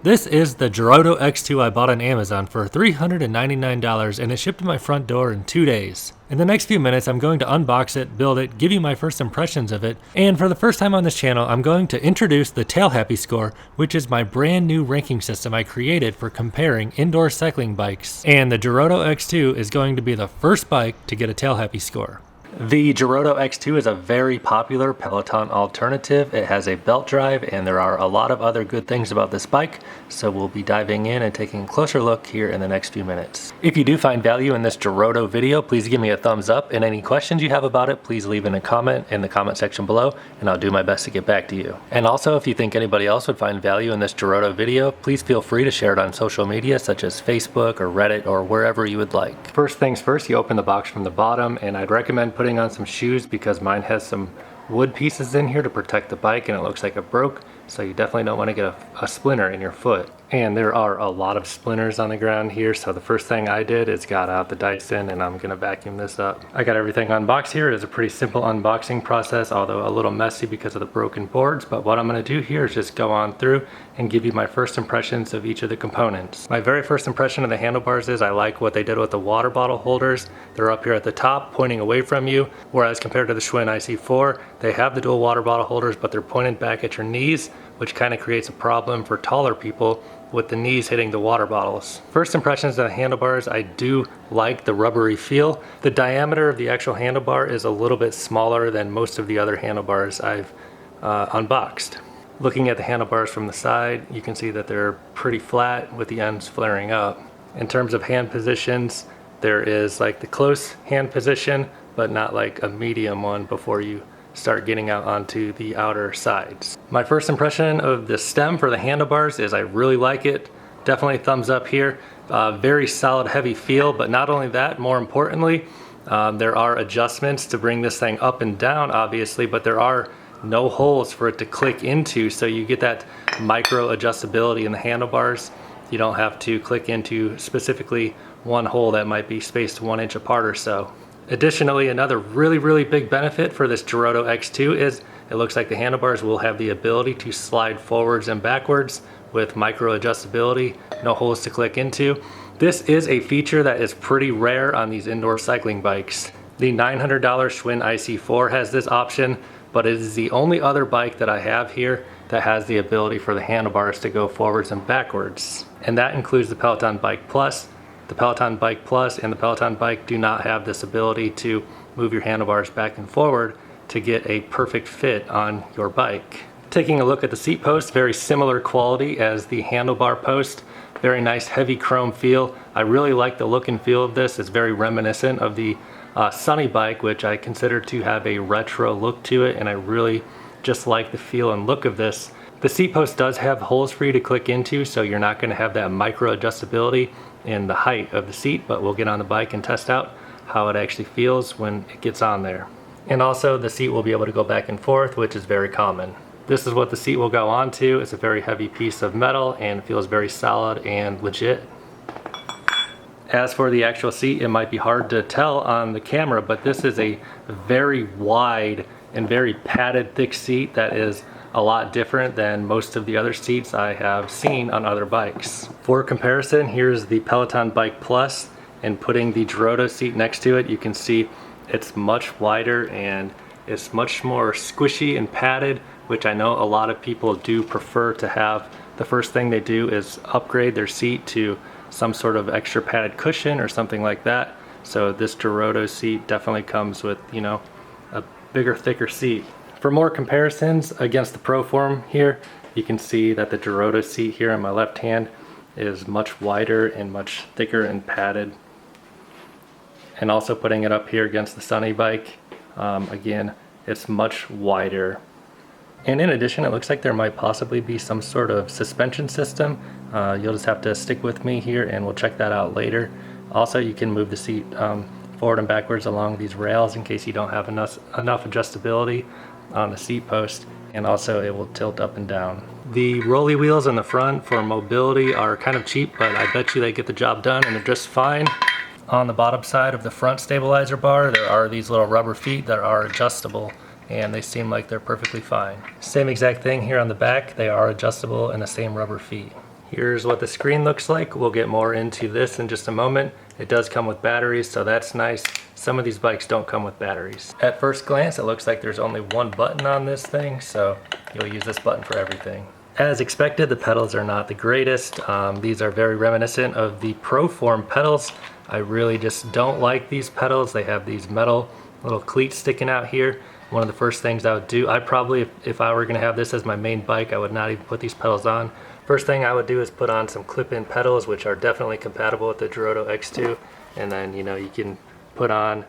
This is the Joroto X2 I bought on Amazon for $399 and it shipped to my front door in 2 days. In the next few minutes, I'm going to unbox it, build it, give you my first impressions of it, and for the first time on this channel, I'm going to introduce the TailHappy Score, which is my brand new ranking system I created for comparing indoor cycling bikes. And the Joroto X2 is going to be the first bike to get a TailHappy Score. The Joroto X2 is a very popular Peloton alternative. It has a belt drive and there are a lot of other good things about this bike, so we'll be diving in and taking a closer look here in the next few minutes. If you do find value in this Joroto video, please give me a thumbs up, and any questions you have about it, please leave in a comment in the comment section below and I'll do my best to get back to you. And also, if you think anybody else would find value in this Joroto video, please feel free to share it on social media such as Facebook or Reddit or wherever you would like. First things first, you open the box from the bottom, and I'd recommend putting on some shoes because mine has some wood pieces in here to protect the bike and it looks like it broke, so you definitely don't want to get a splinter in your foot. And there are a lot of splinters on the ground here, so the first thing I did is got out the Dyson and I'm gonna vacuum this up. I got everything unboxed here. It is a pretty simple unboxing process, although a little messy because of the broken boards, but what I'm gonna do here is just go on through and give you my first impressions of each of the components. My very first impression of the handlebars is I like what they did with the water bottle holders. They're up here at the top pointing away from you, whereas compared to the Schwinn IC4, they have the dual water bottle holders, but they're pointed back at your knees, which kind of creates a problem for taller people with the knees hitting the water bottles. First impressions of the handlebars, I do like the rubbery feel. The diameter of the actual handlebar is a little bit smaller than most of the other handlebars I've unboxed. Looking at the handlebars from the side, you can see that they're pretty flat with the ends flaring up. In terms of hand positions, there is like the close hand position, but not like a medium one before you start getting out onto the outer sides. My first impression of the stem for the handlebars is I really like it. Definitely thumbs up here. Very solid, heavy feel, but not only that, more importantly, there are adjustments to bring this thing up and down, obviously, but there are no holes for it to click into, so you get that micro adjustability in the handlebars. You don't have to click into specifically one hole that might be spaced 1 inch apart or so. Additionally, another really big benefit for this Joroto X2 is it looks like the handlebars will have the ability to slide forwards and backwards with micro adjustability, no holes to click into. This is a feature that is pretty rare on these indoor cycling bikes. The $900 Schwinn IC4 has this option, but it is the only other bike that I have here that has the ability for the handlebars to go forwards and backwards. And that includes the Peloton Bike Plus. The Peloton Bike Plus and the Peloton Bike do not have this ability to move your handlebars back and forward to get a perfect fit on your bike. Taking a look at the seat post, very similar quality as the handlebar post. Very nice heavy chrome feel. I really like the look and feel of this. It's very reminiscent of the Sunny bike, which I consider to have a retro look to it, and I really just like the feel and look of this. The seat post does have holes for you to click into, so you're not going to have that micro adjustability in the height of the seat, but we'll get on the bike and test out how it actually feels when it gets on there. And also the seat will be able to go back and forth, which is very common. This is what the seat will go onto. It's a very heavy piece of metal and feels very solid and legit. As for the actual seat, it might be hard to tell on the camera, but this is a very wide and very padded, thick seat that is a lot different than most of the other seats I have seen on other bikes. For comparison, here's the Peloton Bike Plus, and putting the Joroto seat next to it, you can see it's much wider and it's much more squishy and padded, which I know a lot of people do prefer to have. The first thing they do is upgrade their seat to some sort of extra padded cushion or something like that. So this Joroto seat definitely comes with, you know, a bigger, thicker seat. For more comparisons against the Proform here, you can see that the Joroto seat here on my left hand is much wider and much thicker and padded. And also putting it up here against the Sunny bike, again, it's much wider. And in addition, it looks like there might possibly be some sort of suspension system. You'll just have to stick with me here and we'll check that out later. Also, you can move the seat forward and backwards along these rails in case you don't have enough adjustability on the seat post, and also it will tilt up and down. The rolly wheels in the front for mobility are kind of cheap, but I bet you they get the job done and they're just fine. On the bottom side of the front stabilizer bar, there are these little rubber feet that are adjustable, and they seem like they're perfectly fine. Same exact thing here on the back, they are adjustable and the same rubber feet. Here's what the screen looks like. We'll get more into this in just a moment. It does come with batteries, so that's nice. Some of these bikes don't come with batteries. At first glance, it looks like there's only one button on this thing, so you'll use this button for everything. As expected, the pedals are not the greatest. These are very reminiscent of the Proform pedals. I really just don't like these pedals. They have these metal little cleats sticking out here. One of the first things I would do, I probably, if I were gonna have this as my main bike, I would not even put these pedals on. First thing I would do is put on some clip-in pedals, which are definitely compatible with the Joroto X2. And then, you know, you can put on,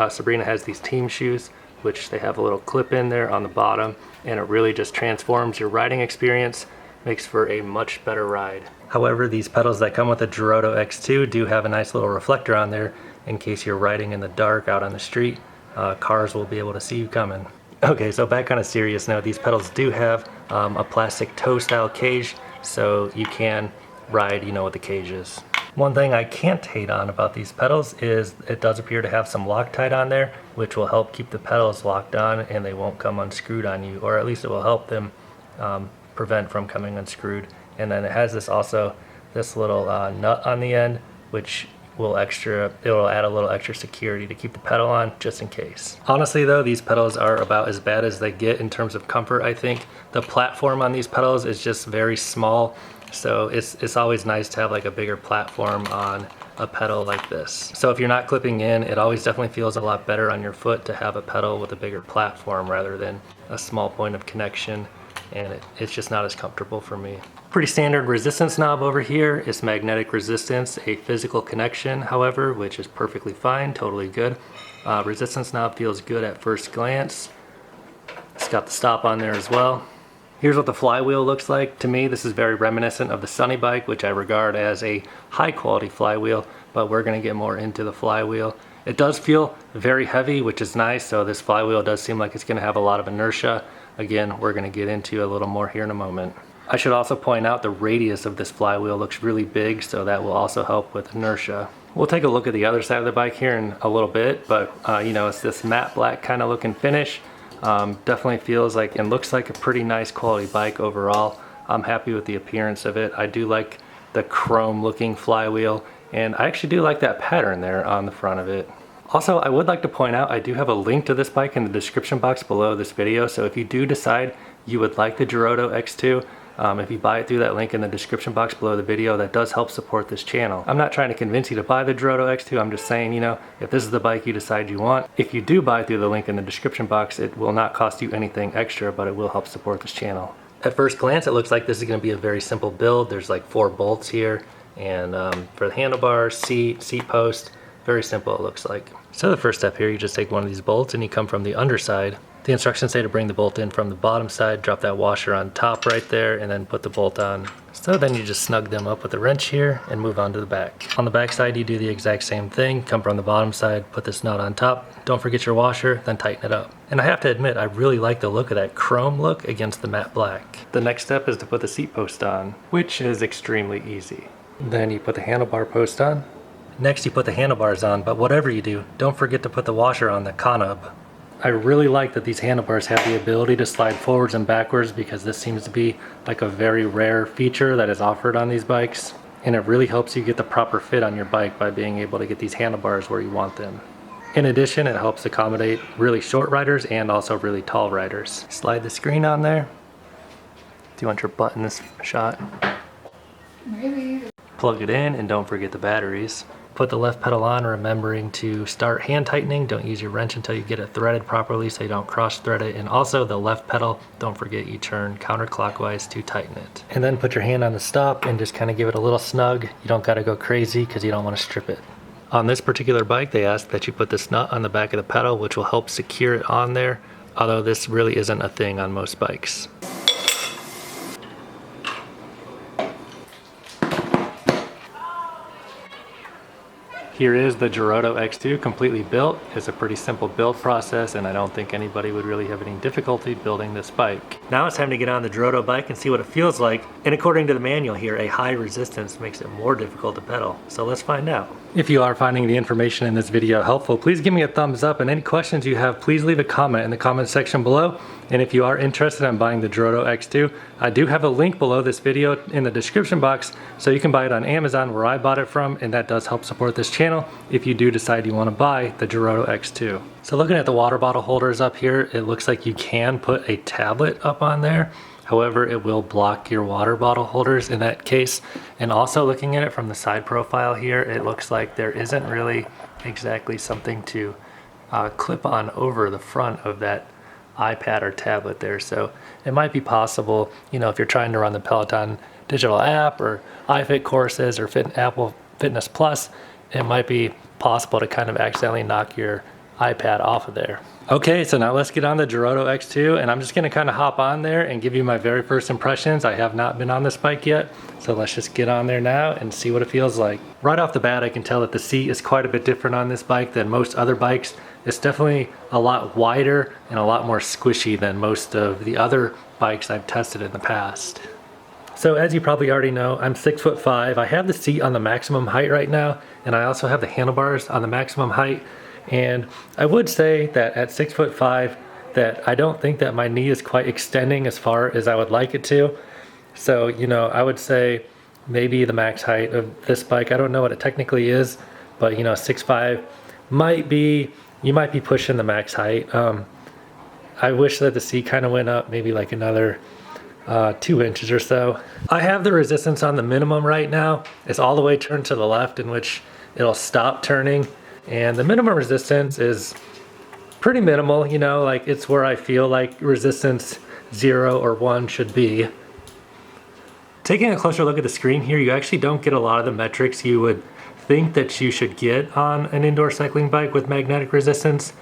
Sabrina has these team shoes, which they have a little clip in there on the bottom, and it really just transforms your riding experience, makes for a much better ride. However, these pedals that come with the Joroto X2 do have a nice little reflector on there in case you're riding in the dark out on the street. Cars will be able to see you coming. Okay, so back on a serious note, these pedals do have a plastic toe style cage, so you can ride, you know, with the cages. One thing I can't hate on about these pedals is it does appear to have some Loctite on there, which will help keep the pedals locked on and they won't come unscrewed on you, or at least it will help them prevent from coming unscrewed. And then it has this little nut on the end, which will add a little extra security to keep the pedal on just in case. Honestly though, these pedals are about as bad as they get in terms of comfort, I think. The platform on these pedals is just very small, so it's always nice to have like a bigger platform on a pedal like this. So if you're not clipping in, it always definitely feels a lot better on your foot to have a pedal with a bigger platform rather than a small point of connection, and it's just not as comfortable for me. Pretty standard resistance knob over here is magnetic resistance, a physical connection, however, which is perfectly fine, totally good. Resistance knob feels good at first glance. It's got the stop on there as well. Here's what the flywheel looks like. To me, this is very reminiscent of the Sunny bike, which I regard as a high quality flywheel, but we're gonna get more into the flywheel. It does feel very heavy, which is nice, so this flywheel does seem like it's gonna have a lot of inertia. Again, we're gonna get into a little more here in a moment. I should also point out the radius of this flywheel looks really big, so that will also help with inertia. We'll take a look at the other side of the bike here in a little bit, but you know, it's this matte black kind of looking finish. Definitely feels like and looks like a pretty nice quality bike overall. I'm happy with the appearance of it. I do like the chrome looking flywheel, and I actually do like that pattern there on the front of it. Also, I would like to point out I do have a link to this bike in the description box below this video, so if you do decide you would like the Joroto X2, if you buy it through that link in the description box below the video, that does help support this channel. I'm not trying to convince you to buy the Joroto X2, I'm just saying, you know, if this is the bike you decide you want, if you do buy through the link in the description box, it will not cost you anything extra, but it will help support this channel. At first glance, it looks like this is going to be a very simple build. There's like 4 bolts here, and for the handlebars, seat post, very simple it looks like. So the first step here, you just take one of these bolts and you come from the underside. The instructions say to bring the bolt in from the bottom side, drop that washer on top right there, and then put the bolt on. So then you just snug them up with a wrench here and move on to the back. On the back side, you do the exact same thing. Come from the bottom side, put this nut on top, don't forget your washer, then tighten it up. And I have to admit, I really like the look of that chrome look against the matte black. The next step is to put the seat post on, which is extremely easy. Then you put the handlebar post on. Next you put the handlebars on, but whatever you do, don't forget to put the washer on the conub. I really like that these handlebars have the ability to slide forwards and backwards, because this seems to be like a very rare feature that is offered on these bikes. And it really helps you get the proper fit on your bike by being able to get these handlebars where you want them. In addition, it helps accommodate really short riders and also really tall riders. Slide the screen on there. Do you want your butt in this shot? Maybe. Plug it in and don't forget the batteries. Put the left pedal on, remembering to start hand tightening. Don't use your wrench until you get it threaded properly so you don't cross thread it. And also the left pedal, don't forget you turn counterclockwise to tighten it. And then put your hand on the stop and just kind of give it a little snug. You don't gotta go crazy because you don't want to strip it. On this particular bike, they ask that you put this nut on the back of the pedal, which will help secure it on there, although this really isn't a thing on most bikes. Here is the Joroto X2 completely built. It's a pretty simple build process, and I don't think anybody would really have any difficulty building this bike. Now it's time to get on the Joroto bike and see what it feels like. And according to the manual here, a high resistance makes it more difficult to pedal. So let's find out. If you are finding the information in this video helpful, please give me a thumbs up, and any questions you have, please leave a comment in the comment section below. And if you are interested in buying the Joroto X2, I do have a link below this video in the description box, so you can buy it on Amazon where I bought it from, and that does help support this channel if you do decide you want to buy the Joroto X2. So looking at the water bottle holders up here, it looks like you can put a tablet up on there. However, it will block your water bottle holders in that case. And also looking at it from the side profile here, it looks like there isn't really exactly something to clip on over the front of that iPad or tablet there. So it might be possible, you know, if you're trying to run the Peloton digital app or iFit courses or Apple Fitness Plus, it might be possible to kind of accidentally knock your iPad off of there. Okay, so now let's get on the Joroto X2, and I'm just gonna kind of hop on there and give you my very first impressions. I have not been on this bike yet, so let's just get on there now and see what it feels like. Right off the bat, I can tell that the seat is quite a bit different on this bike than most other bikes. It's definitely a lot wider and a lot more squishy than most of the other bikes I've tested in the past. So as you probably already know, I'm 6'5". I have the seat on the maximum height right now, and I also have the handlebars on the maximum height. And I would say that at 6'5", that I don't think that my knee is quite extending as far as I would like it to. So, you know, I would say maybe the max height of this bike, I don't know what it technically is, but you know, 6'5" might be, you might be pushing the max height. I wish that the seat kind of went up maybe like another 2 inches or so. I have the resistance on the minimum right now. It's all the way turned to the left, in which it'll stop turning. And the minimum resistance is pretty minimal, you know, like it's where I feel like resistance 0 or 1 should be. Taking a closer look at the screen here, you actually don't get a lot of the metrics you would think that you should get on an indoor cycling bike with magnetic resistance.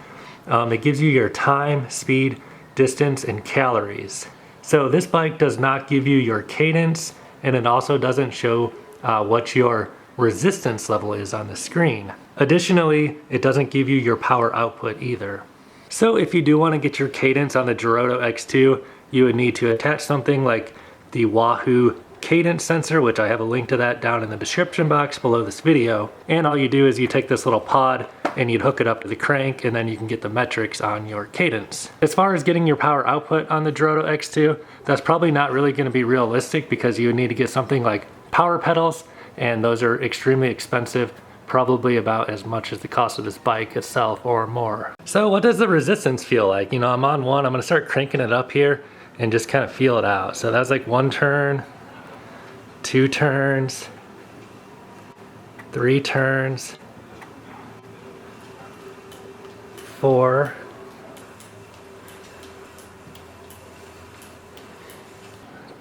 It gives you your time, speed, distance, and calories. So this bike does not give you your cadence, and it also doesn't show what your resistance level is on the screen. Additionally, it doesn't give you your power output either. So if you do want to get your cadence on the Joroto X2, you would need to attach something like the Wahoo cadence sensor, which I have a link to that down in the description box below this video. And all you do is you take this little pod and you'd hook it up to the crank, and then you can get the metrics on your cadence. As far as getting your power output on the Joroto X2, that's probably not really going to be realistic, because you would need to get something like power pedals, and those are extremely expensive, probably about as much as the cost of this bike itself or more. So what does the resistance feel like? You know, I'm on one, I'm gonna start cranking it up here and just kind of feel it out. So that's like 1 turn, 2 turns, 3 turns, 4,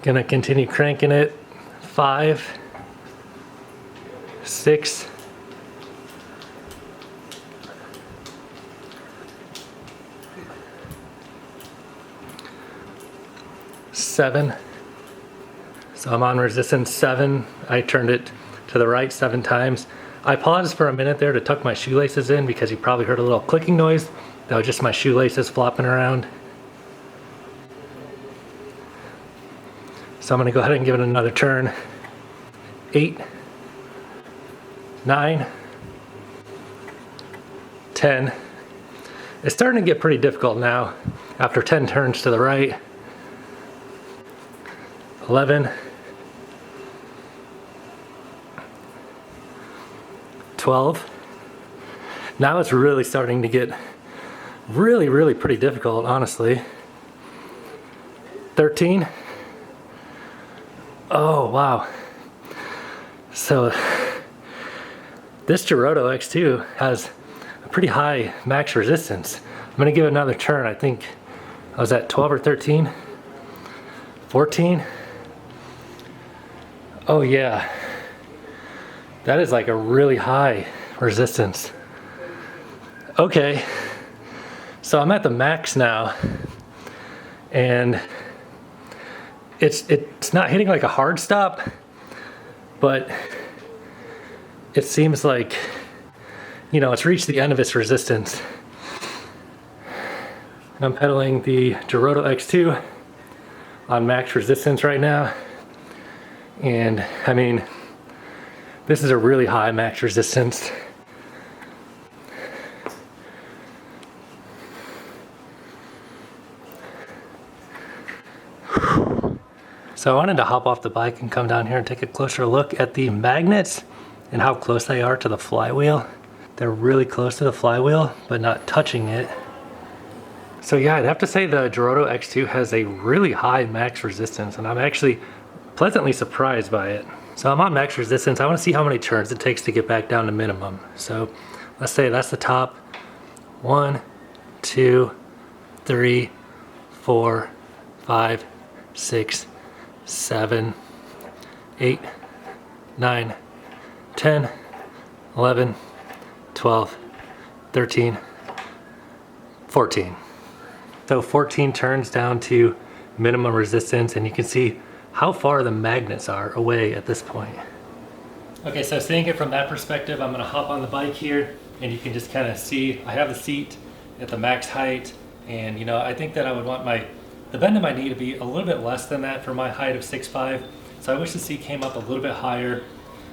gonna continue cranking it, 5, 6, 7. So I'm on resistance 7. I turned it to the right 7 times. I paused for a minute there to tuck my shoelaces in, because you probably heard a little clicking noise. That was just my shoelaces flopping around. So I'm gonna go ahead and give it another turn. 8, 9, 10. It's starting to get pretty difficult now after 10 turns to the right. 11, 12. Now it's really starting to get really pretty difficult, honestly. 13. Oh, wow. So this Joroto X2 has a pretty high max resistance. I'm gonna give it another turn. I think I was at 12 or 13, 14. Oh yeah, that is like a really high resistance. Okay, so I'm at the max now, and it's not hitting like a hard stop, but it seems like, you know, it's reached the end of its resistance. And I'm pedaling the Joroto X2 on max resistance right now. And I mean, this is a really high max resistance. So I wanted to hop off the bike and come down here and take a closer look at the magnets and how close they are to the flywheel. They're really close to the flywheel, but not touching it. So yeah, I'd have to say the Joroto X2 has a really high max resistance, and I'm actually pleasantly surprised by it. So I'm on max resistance. I want to see how many turns it takes to get back down to minimum. So let's say that's the top. 1, 2, 3, 4, 5, 6, 7, 8, 9, 10, 11, 12, 13, 14. So 14 turns down to minimum resistance, and you can see how far the magnets are away at this point. Okay, so seeing it from that perspective, I'm gonna hop on the bike here, and you can just kind of see, I have the seat at the max height, and you know, I think that I would want the bend in my knee to be a little bit less than that for my height of 6'5". So I wish the seat came up a little bit higher.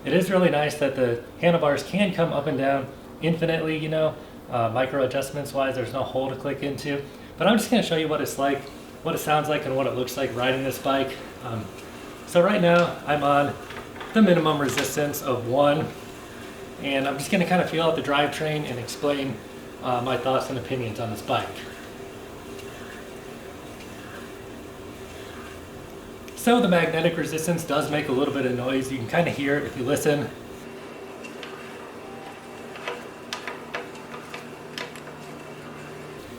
It is really nice that the handlebars can come up and down infinitely, you know, micro adjustments wise, there's no hole to click into. But I'm just gonna show you what it's like, what it sounds like, and what it looks like riding this bike. So right now I'm on the minimum resistance of 1, and I'm just gonna kind of feel out the drivetrain and explain my thoughts and opinions on this bike. So the magnetic resistance does make a little bit of noise. You can kind of hear it if you listen.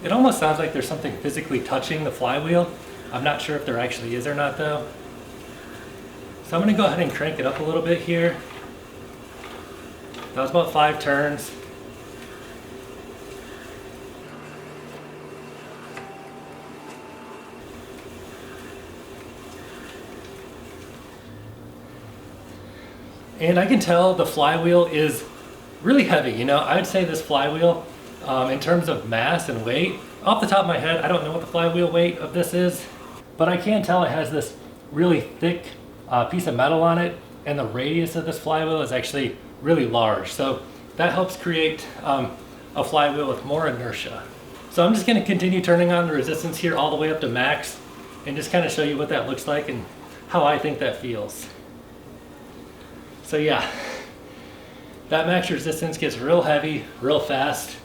It almost sounds like there's something physically touching the flywheel. I'm not sure if there actually is or not though. So I'm gonna go ahead and crank it up a little bit here. That was about 5 turns. And I can tell the flywheel is really heavy. You know, I would say this flywheel, in terms of mass and weight, off the top of my head, I don't know what the flywheel weight of this is, but I can tell it has this really thick piece of metal on it, and the radius of this flywheel is actually really large. So that helps create a flywheel with more inertia. So I'm just gonna continue turning on the resistance here all the way up to max, and just kind of show you what that looks like and how I think that feels. So yeah, that max resistance gets real heavy, real fast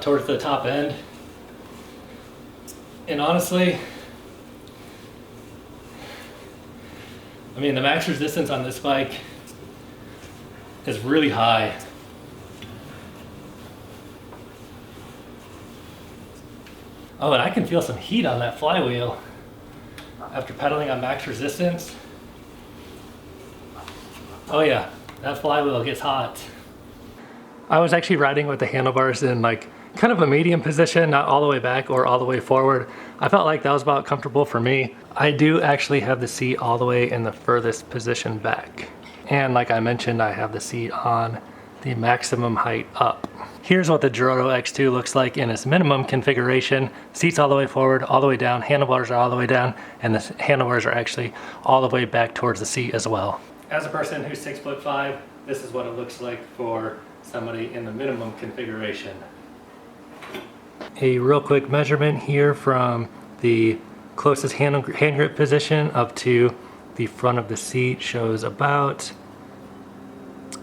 towards the top end. And honestly, I mean, the max resistance on this bike is really high. Oh, and I can feel some heat on that flywheel after pedaling on max resistance. Oh yeah, that flywheel gets hot. I was actually riding with the handlebars in like kind of a medium position, not all the way back or all the way forward. I felt like that was about comfortable for me. I do actually have the seat all the way in the furthest position back. And like I mentioned, I have the seat on the maximum height up. Here's what the Joroto X2 looks like in its minimum configuration. Seats all the way forward, all the way down, handlebars are all the way down, and the handlebars are actually all the way back towards the seat as well. As a person who's 6'5", this is what it looks like for somebody in the minimum configuration. A real quick measurement here from the closest hand grip position up to the front of the seat shows about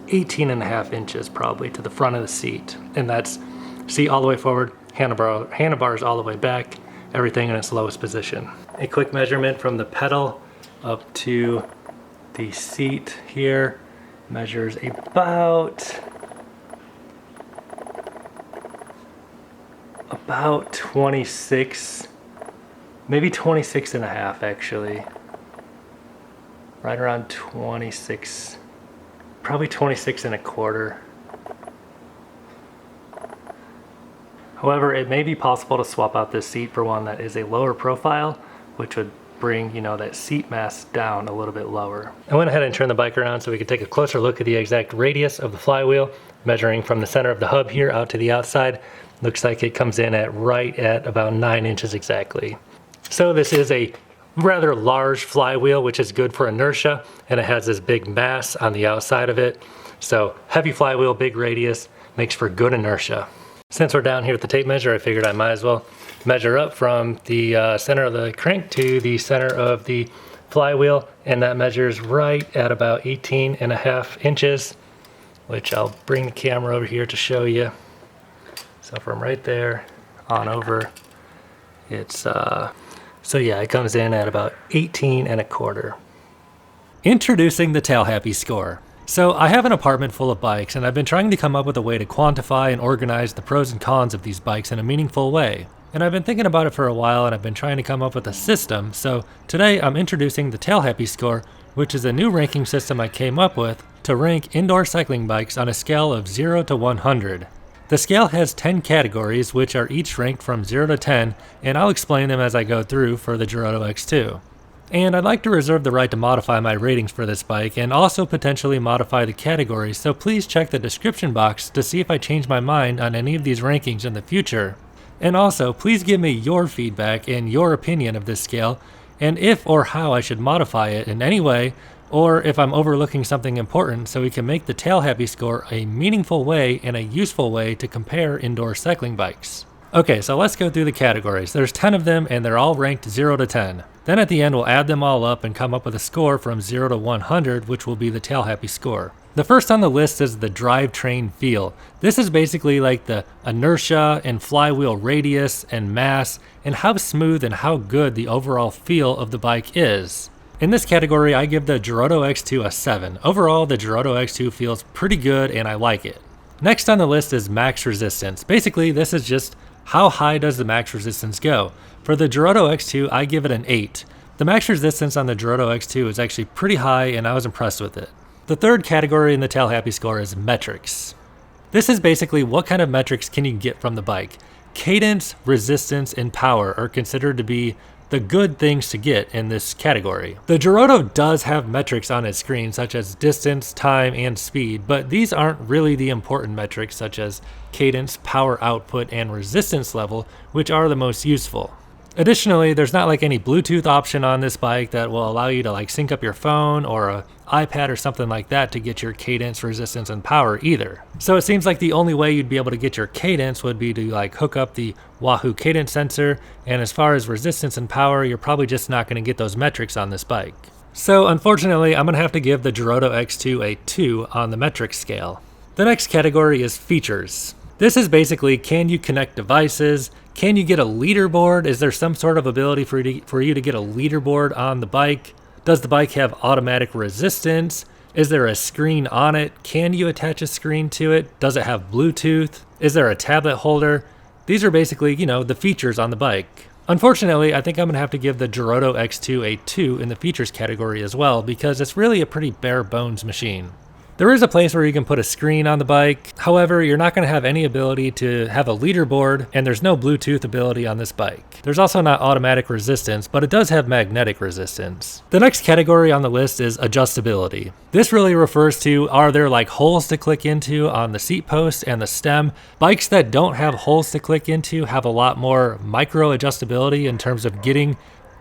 18.5 inches probably to the front of the seat. And that's seat all the way forward, handlebars all the way back, everything in its lowest position. A quick measurement from the pedal up to the seat here measures about 26, maybe 26.5 actually. Right around 26, probably 26.25. However, it may be possible to swap out this seat for one that is a lower profile, which would bring, you know, that seat mass down a little bit lower. I went ahead and turned the bike around so we could take a closer look at the exact radius of the flywheel, measuring from the center of the hub here out to the outside. Looks like it comes in at right at about 9 inches exactly. So this is a rather large flywheel, which is good for inertia, and it has this big mass on the outside of it. So heavy flywheel, big radius, makes for good inertia. Since we're down here at the tape measure, I figured I might as well measure up from the center of the crank to the center of the flywheel, and that measures right at about 18.5 inches, which I'll bring the camera over here to show you. So from right there on over, it's so yeah, it comes in at about 18.25. Introducing the TailHappy Score. So I have an apartment full of bikes, and I've been trying to come up with a way to quantify and organize the pros and cons of these bikes in a meaningful way. And I've been thinking about it for a while, and I've been trying to come up with a system. So today I'm introducing the TailHappy Score, which is a new ranking system I came up with to rank indoor cycling bikes on a scale of 0 to 100. The scale has 10 categories, which are each ranked from 0 to 10, and I'll explain them as I go through for the Joroto X2. And I'd like to reserve the right to modify my ratings for this bike and also potentially modify the categories, so please check the description box to see if I change my mind on any of these rankings in the future. And also, please give me your feedback and your opinion of this scale, and if or how I should modify it in any way, or if I'm overlooking something important, so we can make the TailHappy Score a meaningful way and a useful way to compare indoor cycling bikes. Okay, so let's go through the categories. There's 10 of them, and they're all ranked 0 to 10. Then at the end, we'll add them all up and come up with a score from 0 to 100, which will be the TailHappy Score. The first on the list is the drivetrain feel. This is basically like the inertia and flywheel radius and mass, and how smooth and how good the overall feel of the bike is. In this category, I give the Joroto X2 a 7. Overall, the Joroto X2 feels pretty good, and I like it. Next on the list is max resistance. Basically, this is just how high does the max resistance go? For the Joroto X2, I give it an 8. The max resistance on the Joroto X2 is actually pretty high, and I was impressed with it. The third category in the TailHappy Score is metrics. This is basically what kind of metrics can you get from the bike. Cadence, resistance, and power are considered to be the good things to get in this category. The Joroto does have metrics on its screen such as distance, time, and speed, but these aren't really the important metrics such as cadence, power output, and resistance level, which are the most useful. Additionally, there's not like any Bluetooth option on this bike that will allow you to like sync up your phone or a iPad or something like that to get your cadence, resistance, and power either. So it seems like the only way you'd be able to get your cadence would be to like hook up the Wahoo cadence sensor, and as far as resistance and power, you're probably just not going to get those metrics on this bike. So unfortunately, I'm going to have to give the Joroto X2 a 2 on the metrics scale. The next category is features. This is basically, can you connect devices? Can you get a leaderboard? Is there some sort of ability for you to get a leaderboard on the bike? Does the bike have automatic resistance? Is there a screen on it? Can you attach a screen to it? Does it have Bluetooth? Is there a tablet holder? These are basically, the features on the bike. Unfortunately, I think I'm going to have to give the Joroto X2 a 2 in the features category as well, because it's really a pretty bare bones machine. There is a place where you can put a screen on the bike. However, you're not going to have any ability to have a leaderboard, and there's no Bluetooth ability on this bike. There's also not automatic resistance, but it does have magnetic resistance. The next category on the list is adjustability. This really refers to, are there like holes to click into on the seat post and the stem? Bikes that don't have holes to click into have a lot more micro adjustability in terms of getting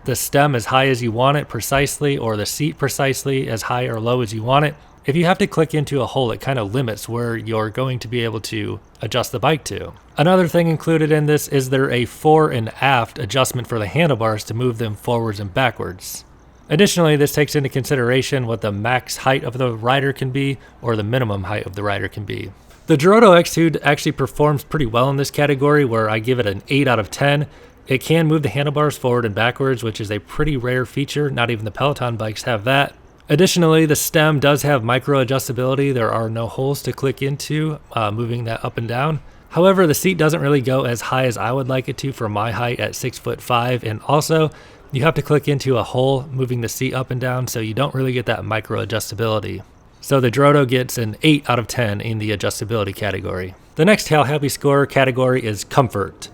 the stem as high as you want it precisely, or the seat precisely as high or low as you want it. If you have to click into a hole, it kind of limits where you're going to be able to adjust the bike to. Another thing included in this is there a fore and aft adjustment for the handlebars to move them forwards and backwards. Additionally, this takes into consideration what the max height of the rider can be or the minimum height of the rider can be. The Joroto X2 actually performs pretty well in this category, where I give it an 8 out of 10. It can move the handlebars forward and backwards, which is a pretty rare feature. Not even the Peloton bikes have that. Additionally, the stem does have micro adjustability. There are no holes to click into, moving that up and down. However, the seat doesn't really go as high as I would like it to for my height at 6'5", and also you have to click into a hole moving the seat up and down, so you don't really get that micro adjustability. So the Joroto gets an 8 out of 10 in the adjustability category. The next TailHappy Score category is comfort.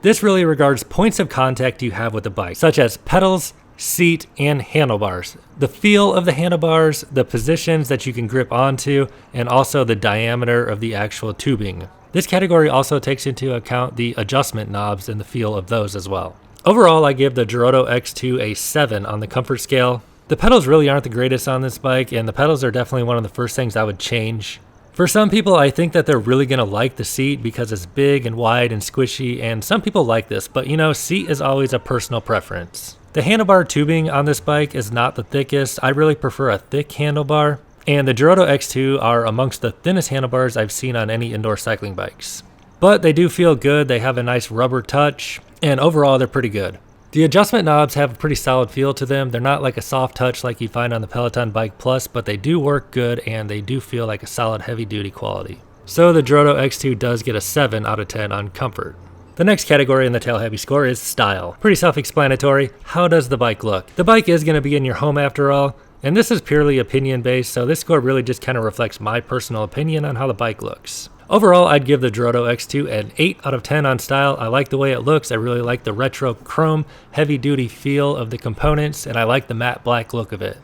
This really regards points of contact you have with the bike, such as pedals, seat, and handlebars. The feel of the handlebars, the positions that you can grip onto, and also the diameter of the actual tubing. This category also takes into account the adjustment knobs and the feel of those as well. Overall, I give the Joroto X2 a 7 on the comfort scale. The pedals really aren't the greatest on this bike, and the pedals are definitely one of the first things I would change. For some people, I think that they're really going to like the seat because it's big and wide and squishy, and some people like this, but you know, seat is always a personal preference. The handlebar tubing on this bike is not the thickest. I really prefer a thick handlebar, and the Joroto X2 are amongst the thinnest handlebars I've seen on any indoor cycling bikes. But they do feel good, they have a nice rubber touch, and overall they're pretty good. The adjustment knobs have a pretty solid feel to them. They're not like a soft touch like you find on the Peloton Bike Plus, but they do work good and they do feel like a solid heavy duty quality. So the Joroto X2 does get a 7 out of 10 on comfort. The next category in the TailHappy Score is style. Pretty self-explanatory. How does the bike look? The bike is going to be in your home after all, and this is purely opinion based, so this score really just kind of reflects my personal opinion on how the bike looks. Overall, I'd give the Joroto X2 an 8 out of 10 on style. I like the way it looks. I really like the retro chrome, heavy-duty feel of the components, and I like the matte black look of it.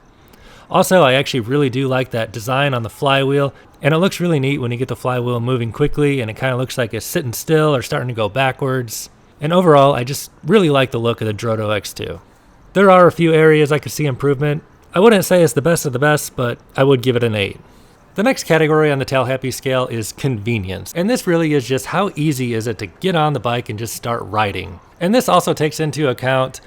Also, I actually really do like that design on the flywheel, and it looks really neat when you get the flywheel moving quickly, and it kind of looks like it's sitting still or starting to go backwards. And overall, I just really like the look of the Joroto X2. There are a few areas I could see improvement. I wouldn't say it's the best of the best, but I would give it an 8. The next category on the TailHappy scale is convenience, and this really is just how easy is it to get on the bike and just start riding. And this also takes into account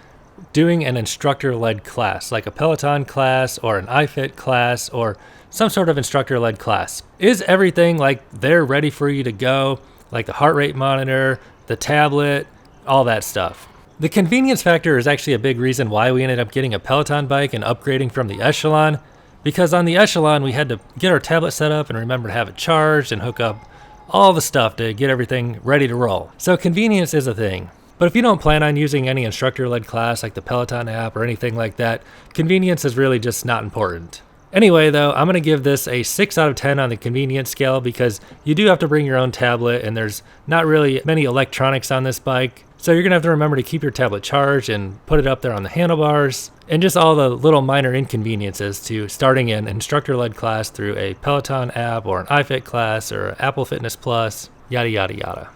doing an instructor-led class, like a Peloton class or an iFit class or some sort of instructor-led class. Is everything like they're ready for you to go, like the heart rate monitor, the tablet, all that stuff? The convenience factor is actually a big reason why we ended up getting a Peloton bike and upgrading from the Echelon. Because on the Echelon, we had to get our tablet set up and remember to have it charged and hook up all the stuff to get everything ready to roll. So convenience is a thing. But if you don't plan on using any instructor-led class like the Peloton app or anything like that, convenience is really just not important. Anyway, though, I'm going to give this a 6 out of 10 on the convenience scale because you do have to bring your own tablet and there's not really many electronics on this bike. So you're going to have to remember to keep your tablet charged and put it up there on the handlebars and just all the little minor inconveniences to starting an instructor-led class through a Peloton app or an iFit class or Apple Fitness Plus, yada, yada, yada.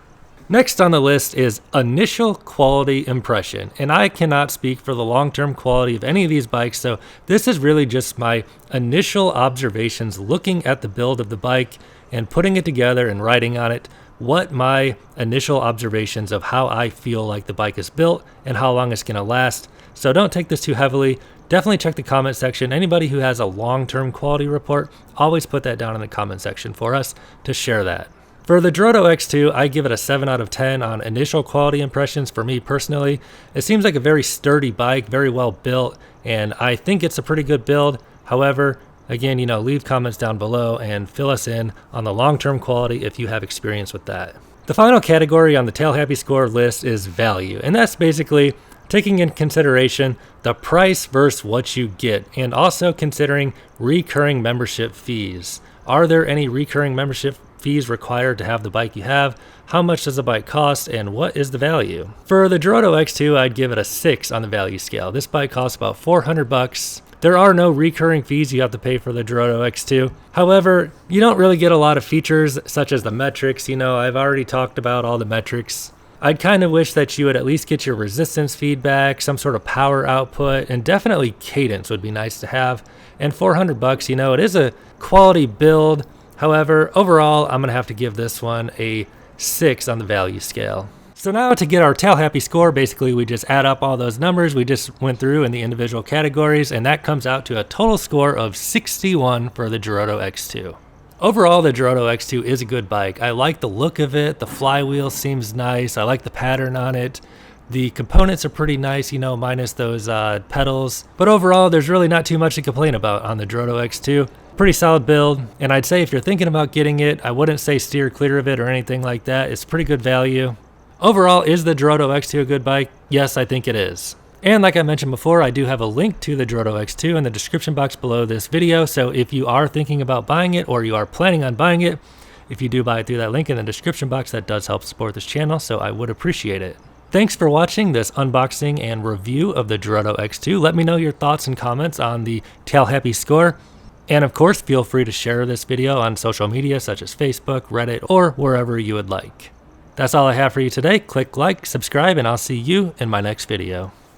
Next on the list is initial quality impression, and I cannot speak for the long-term quality of any of these bikes, so this is really just my initial observations looking at the build of the bike and putting it together and writing on it what my initial observations of how I feel like the bike is built and how long it's going to last. So don't take this too heavily. Definitely check the comment section. Anybody who has a long-term quality report, always put that down in the comment section for us to share that. For the Joroto X2, I give it a 7 out of 10 on initial quality impressions for me personally. It seems like a very sturdy bike, very well built, and I think it's a pretty good build. However, again, leave comments down below and fill us in on the long-term quality if you have experience with that. The final category on the TailHappy Score list is value, and that's basically taking in consideration the price versus what you get, and also considering recurring membership fees. Are there any recurring membership fees required to have the bike you have? How much does the bike cost, and what is the value? For the Joroto X2, I'd give it a 6 on the value scale. This bike costs about $400. There are no recurring fees you have to pay for the Joroto X2. However, you don't really get a lot of features such as the metrics. I've already talked about all the metrics. I'd kind of wish that you would at least get your resistance feedback, some sort of power output, and definitely cadence would be nice to have. And $400, it is a quality build. However, overall, I'm going to have to give this one a 6 on the value scale. So now to get our TailHappy Score, basically we just add up all those numbers we just went through in the individual categories, and that comes out to a total score of 61 for the Joroto X2. Overall, the Joroto X2 is a good bike. I like the look of it. The flywheel seems nice. I like the pattern on it. The components are pretty nice, minus those pedals. But overall, there's really not too much to complain about on the Joroto X2. Pretty solid build, and I'd say if you're thinking about getting it, I wouldn't say steer clear of it or anything like that. It's pretty good value. Overall, is the Joroto X2 a good bike? Yes, I think it is. And like I mentioned before, I do have a link to the Joroto X2 in the description box below this video, so if you are thinking about buying it or you are planning on buying it, if you do buy it through that link in the description box, that does help support this channel, so I would appreciate it. Thanks for watching this unboxing and review of the Joroto X2. Let me know your thoughts and comments on the TailHappy Score. And of course, feel free to share this video on social media such as Facebook, Reddit, or wherever you would like. That's all I have for you today. Click like, subscribe, and I'll see you in my next video.